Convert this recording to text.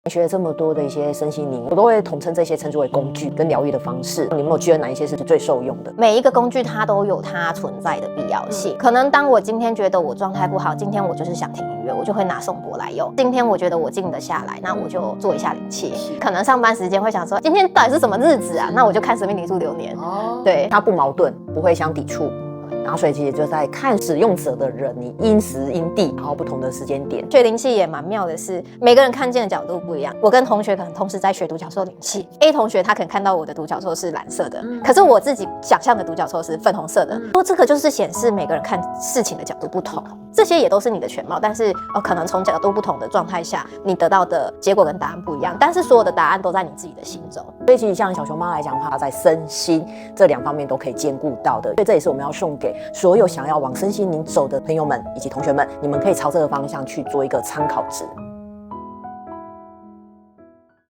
学了这么多的一些身心灵，我都会统称这些称之为工具跟疗愈的方式。你们有觉得哪一些是最受用的？每一个工具它都有它存在的必要性。可能当我今天觉得我状态不好，今天我就是想听音乐，我就会拿颂钵来用。今天我觉得我静得下来，那我就做一下灵气。可能上班时间会想说，今天到底是什么日子啊？那我就看生命灵数流年。对，它不矛盾，不会相抵触。然后所以其实就在看使用者的人，你因时因地，然后不同的时间点。学灵气也蛮妙的是，每个人看见的角度不一样。我跟同学可能同时在学独角兽灵气 ，A 同学他可能看到我的独角兽是蓝色的，可是我自己想象的独角兽是粉红色的。说这个就是显示每个人看事情的角度不同，这些也都是你的全貌，但是可能从角度不同的状态下，你得到的结果跟答案不一样，但是所有的答案都在你自己的心中。所以其实像小熊猫来讲的话，在身心这两方面都可以兼顾到的，所以这也是我们要送给所有想要往身心灵走的朋友们以及同学们，你们可以朝这个方向去做一个参考值。